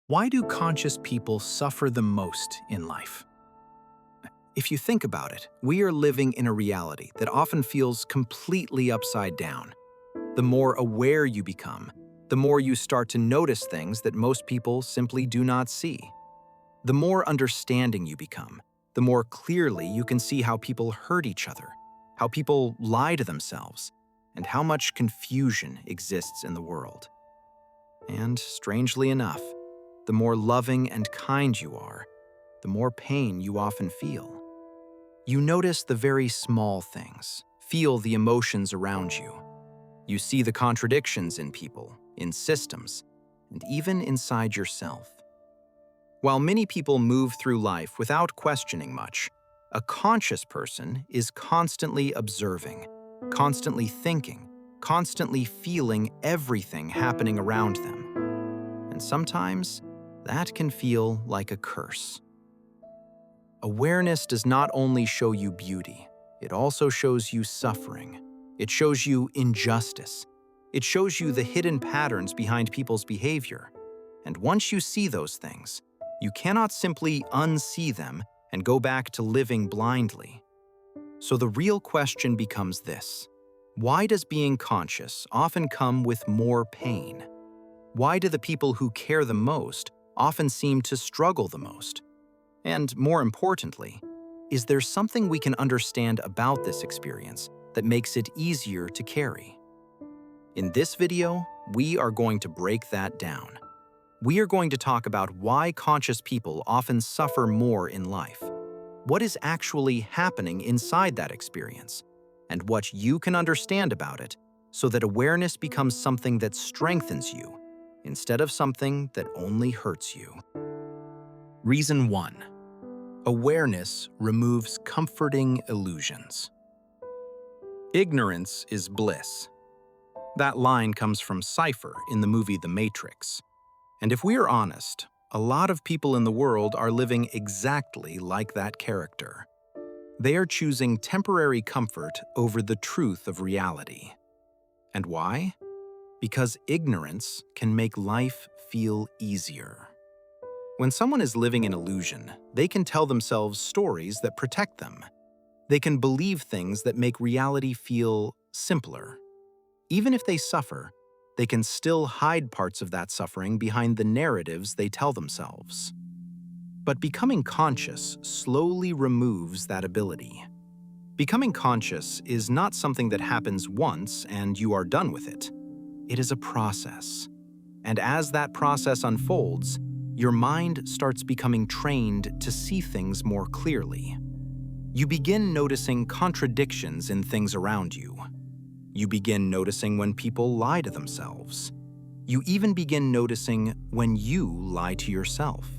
Why do conscious people suffer the most in life? If you think about it, we are living in a reality that often feels completely upside down. The more aware you become, the more you start to notice things that most people simply do not see. The more understanding you become, the more clearly you can see how people hurt each other, how people lie to themselves, and how much confusion exists in the world. And strangely enough, the more loving and kind you are, the more pain you often feel. You notice the very small things, feel the emotions around you. You see the contradictions in people, in systems, and even inside yourself. While many people move through life without questioning much, a conscious person is constantly observing, constantly thinking, constantly feeling everything happening around them. And sometimes, that can feel like a curse. Awareness does not only show you beauty, it also shows you suffering. It shows you injustice. It shows you the hidden patterns behind people's behavior. And once you see those things, you cannot simply unsee them and go back to living blindly. So the real question becomes this: why does being conscious often come with more pain? Why do the people who care the most often seem to struggle the most? And more importantly, is there something we can understand about this experience that makes it easier to carry? In this video, we are going to break that down. We are going to talk about why conscious people often suffer more in life, what is actually happening inside that experience, and what you can understand about it so that awareness becomes something that strengthens you instead of something that only hurts you. Reason 1. Awareness removes comforting illusions. Ignorance is bliss. That line comes from Cypher in the movie The Matrix. And if we are honest, a lot of people in the world are living exactly like that character. They are choosing temporary comfort over the truth of reality. And why? Because ignorance can make life feel easier. When someone is living in illusion, they can tell themselves stories that protect them. They can believe things that make reality feel simpler. Even if they suffer, they can still hide parts of that suffering behind the narratives they tell themselves. But becoming conscious slowly removes that ability. Becoming conscious is not something that happens once and you are done with it. It is a process. And as that process unfolds, your mind starts becoming trained to see things more clearly. You begin noticing contradictions in things around you. You begin noticing when people lie to themselves. You even begin noticing when you lie to yourself.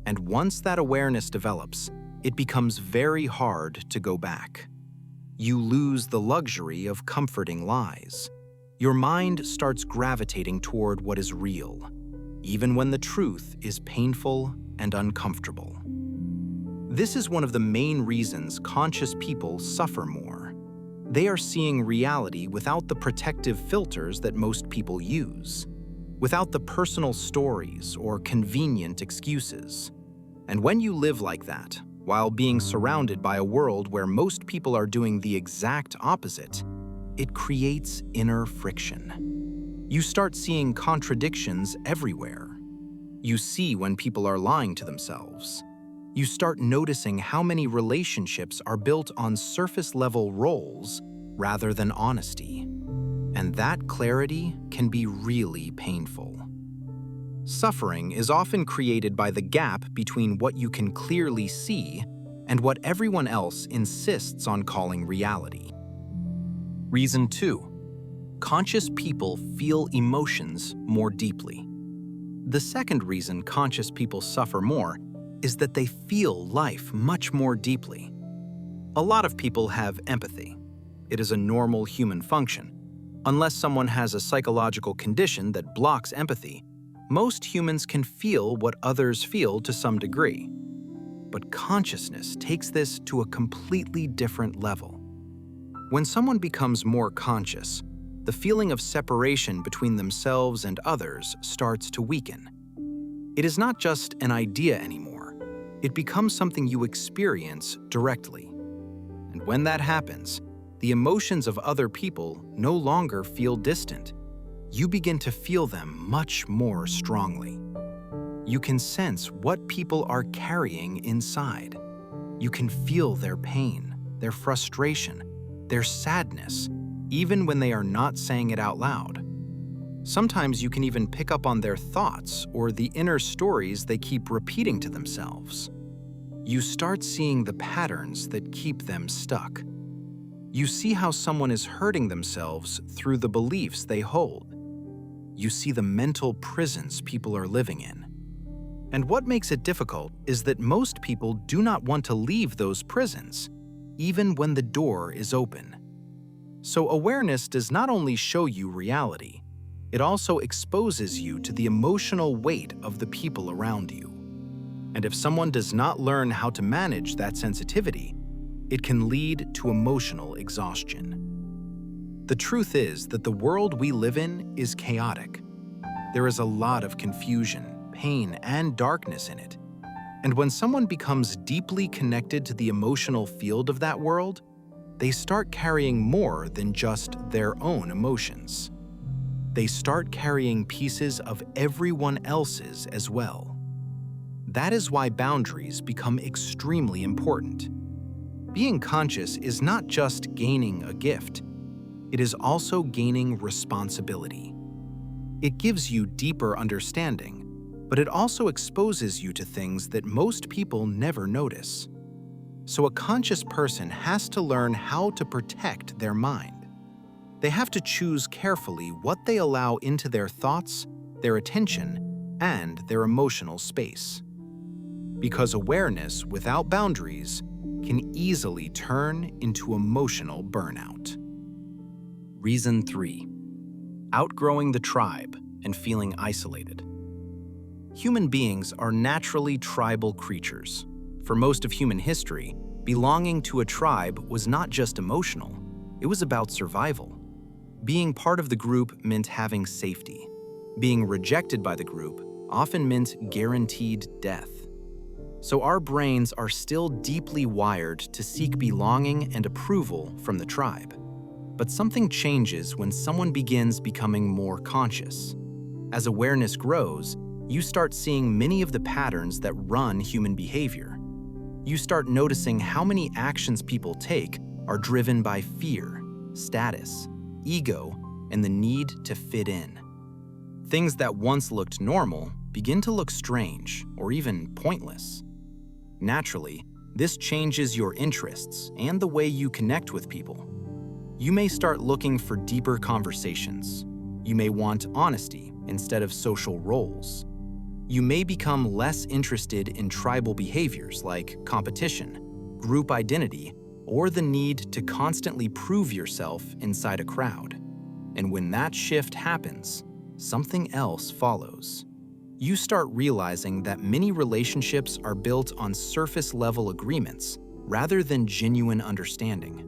And once that awareness develops, it becomes very hard to go back. You lose the luxury of comforting lies. Your mind starts gravitating toward what is real, even when the truth is painful and uncomfortable. This is one of the main reasons conscious people suffer more. They are seeing reality without the protective filters that most people use, without the personal stories or convenient excuses. And when you live like that, while being surrounded by a world where most people are doing the exact opposite, it creates inner friction. You start seeing contradictions everywhere. You see when people are lying to themselves. You start noticing how many relationships are built on surface-level roles rather than honesty. And that clarity can be really painful. Suffering is often created by the gap between what you can clearly see and what everyone else insists on calling reality. Reason 2. Conscious people feel emotions more deeply. The second reason conscious people suffer more is that they feel life much more deeply. A lot of people have empathy. It is a normal human function. Unless someone has a psychological condition that blocks empathy, most humans can feel what others feel to some degree. But consciousness takes this to a completely different level. When someone becomes more conscious, the feeling of separation between themselves and others starts to weaken. It is not just an idea anymore. It becomes something you experience directly. And when that happens, the emotions of other people no longer feel distant. You begin to feel them much more strongly. You can sense what people are carrying inside. You can feel their pain, their frustration, their sadness, even when they are not saying it out loud. Sometimes you can even pick up on their thoughts or the inner stories they keep repeating to themselves. You start seeing the patterns that keep them stuck. You see how someone is hurting themselves through the beliefs they hold. You see the mental prisons people are living in. And what makes it difficult is that most people do not want to leave those prisons, even when the door is open. So awareness does not only show you reality, it also exposes you to the emotional weight of the people around you. And if someone does not learn how to manage that sensitivity, it can lead to emotional exhaustion. The truth is that the world we live in is chaotic. There is a lot of confusion, pain, and darkness in it. And when someone becomes deeply connected to the emotional field of that world, they start carrying more than just their own emotions. They start carrying pieces of everyone else's as well. That is why boundaries become extremely important. Being conscious is not just gaining a gift, it is also gaining responsibility. It gives you deeper understanding, but it also exposes you to things that most people never notice. So a conscious person has to learn how to protect their mind. They have to choose carefully what they allow into their thoughts, their attention, and their emotional space. Because awareness without boundaries can easily turn into emotional burnout. Reason 3. Outgrowing the tribe and feeling isolated. Human beings are naturally tribal creatures. For most of human history, belonging to a tribe was not just emotional, it was about survival. Being part of the group meant having safety. Being rejected by the group often meant guaranteed death. So our brains are still deeply wired to seek belonging and approval from the tribe. But something changes when someone begins becoming more conscious. As awareness grows, you start seeing many of the patterns that run human behavior. You start noticing how many actions people take are driven by fear, status, ego, and the need to fit in. Things that once looked normal begin to look strange or even pointless. Naturally, this changes your interests and the way you connect with people. You may start looking for deeper conversations. You may want honesty instead of social roles. You may become less interested in tribal behaviors like competition, group identity, or the need to constantly prove yourself inside a crowd. And when that shift happens, something else follows. You start realizing that many relationships are built on surface-level agreements rather than genuine understanding.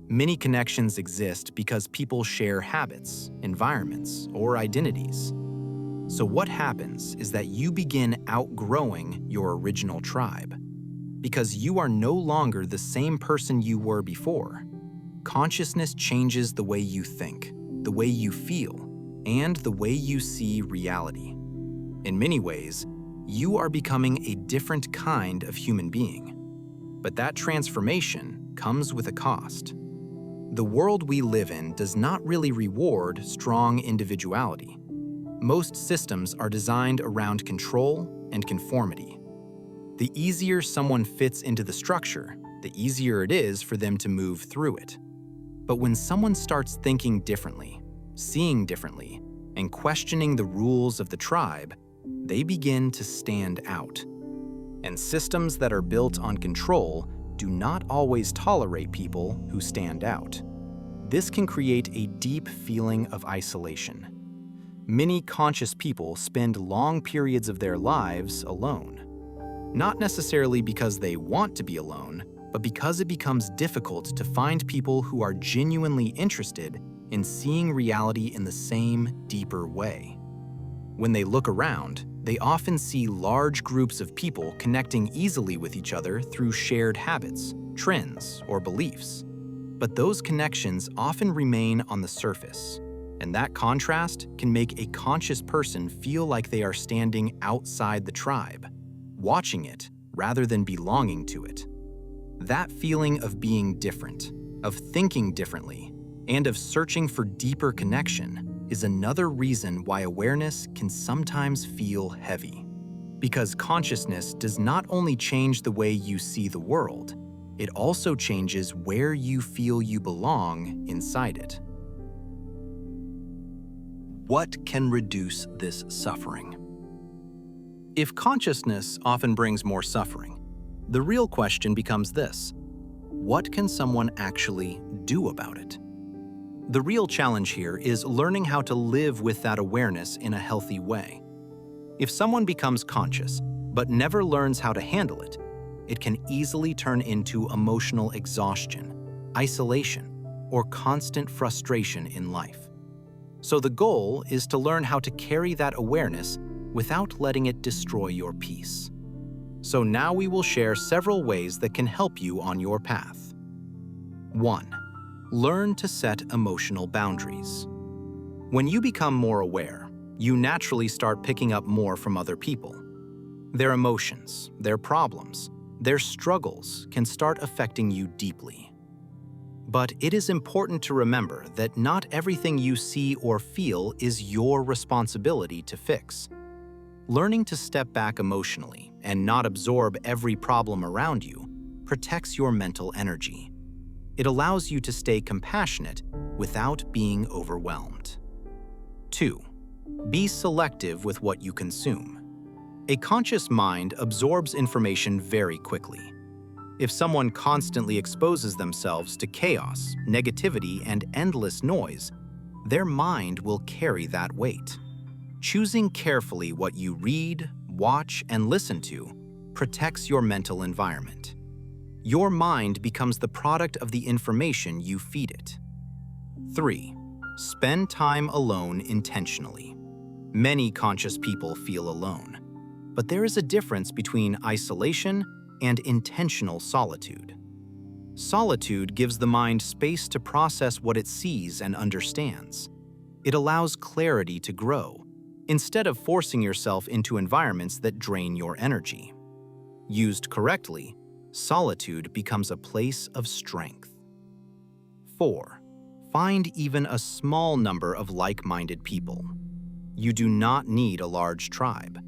Many connections exist because people share habits, environments, or identities. So what happens is that you begin outgrowing your original tribe. Because you are no longer the same person you were before. Consciousness changes the way you think, the way you feel, and the way you see reality. In many ways, you are becoming a different kind of human being. But that transformation comes with a cost. The world we live in does not really reward strong individuality. Most systems are designed around control and conformity. The easier someone fits into the structure, the easier it is for them to move through it. But when someone starts thinking differently, seeing differently, and questioning the rules of the tribe, they begin to stand out. And systems that are built on control do not always tolerate people who stand out. This can create a deep feeling of isolation. Many conscious people spend long periods of their lives alone. Not necessarily because they want to be alone, but because it becomes difficult to find people who are genuinely interested in seeing reality in the same, deeper way. When they look around, They often see large groups of people connecting easily with each other through shared habits, trends, or beliefs. But those connections often remain on the surface, and that contrast can make a conscious person feel like they are standing outside the tribe, watching it rather than belonging to it. That feeling of being different, of thinking differently, and of searching for deeper connection is another reason why awareness can sometimes feel heavy. Because consciousness does not only change the way you see the world, it also changes where you feel you belong inside it. What can reduce this suffering? If consciousness often brings more suffering, the real question becomes this: what can someone actually do about it? The real challenge here is learning how to live with that awareness in a healthy way. If someone becomes conscious but never learns how to handle it, it can easily turn into emotional exhaustion, isolation, or constant frustration in life. So the goal is to learn how to carry that awareness without letting it destroy your peace. So now we will share several ways that can help you on your path. 1. Learn to set emotional boundaries. When you become more aware, you naturally start picking up more from other people. Their emotions, their problems, their struggles can start affecting you deeply. But it is important to remember that not everything you see or feel is your responsibility to fix. Learning to step back emotionally and not absorb every problem around you protects your mental energy. It allows you to stay compassionate without being overwhelmed. 2. Be selective with what you consume. A conscious mind absorbs information very quickly. If someone constantly exposes themselves to chaos, negativity, and endless noise, their mind will carry that weight. Choosing carefully what you read, watch, and listen to protects your mental environment. Your mind becomes the product of the information you feed it. 3. Spend time alone intentionally. Many conscious people feel alone, but there is a difference between isolation and intentional solitude. Solitude gives the mind space to process what it sees and understands. It allows clarity to grow, instead of forcing yourself into environments that drain your energy. Used correctly, solitude becomes a place of strength. 4. Find even a small number of like-minded people. You do not need a large tribe.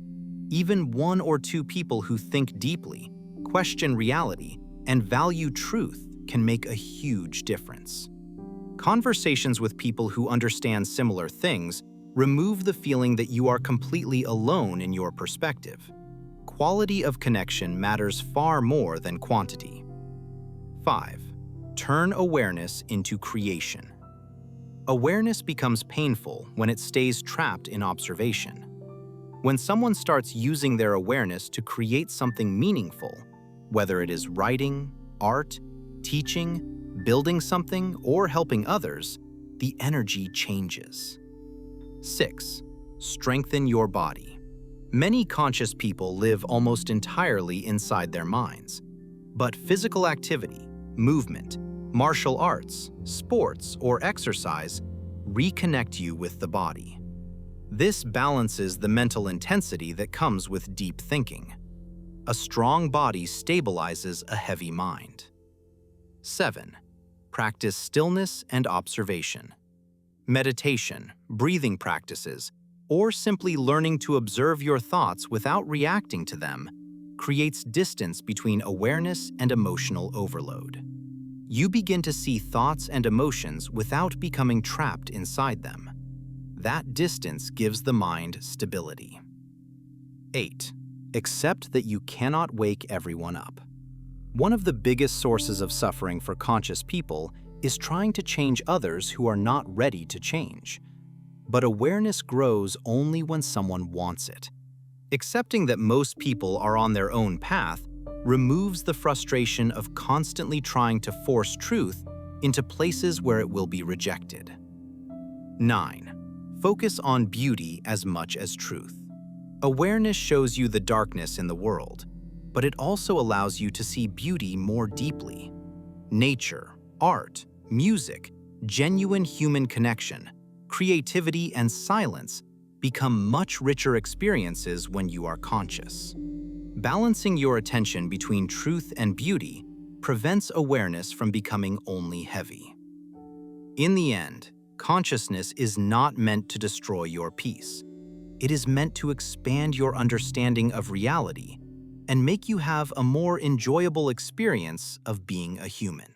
Even 1 or 2 people who think deeply, question reality, and value truth can make a huge difference. Conversations with people who understand similar things remove the feeling that you are completely alone in your perspective. Quality of connection matters far more than quantity. 5. Turn awareness into creation. Awareness becomes painful when it stays trapped in observation. When someone starts using their awareness to create something meaningful, whether it is writing, art, teaching, building something, or helping others, the energy changes. 6. Strengthen your body. Many conscious people live almost entirely inside their minds. But physical activity, movement, martial arts, sports, or exercise reconnect you with the body. This balances the mental intensity that comes with deep thinking. A strong body stabilizes a heavy mind. 7. Practice stillness and observation. Meditation, breathing practices, or simply learning to observe your thoughts without reacting to them creates distance between awareness and emotional overload. You begin to see thoughts and emotions without becoming trapped inside them. That distance gives the mind stability. 8. Accept that you cannot wake everyone up. One of the biggest sources of suffering for conscious people is trying to change others who are not ready to change. But awareness grows only when someone wants it. Accepting that most people are on their own path removes the frustration of constantly trying to force truth into places where it will be rejected. 9. Focus on beauty as much as truth. Awareness shows you the darkness in the world, but it also allows you to see beauty more deeply. Nature, art, music, genuine human connection, creativity, and silence become much richer experiences when you are conscious. Balancing your attention between truth and beauty prevents awareness from becoming only heavy. In the end, consciousness is not meant to destroy your peace. It is meant to expand your understanding of reality and make you have a more enjoyable experience of being a human.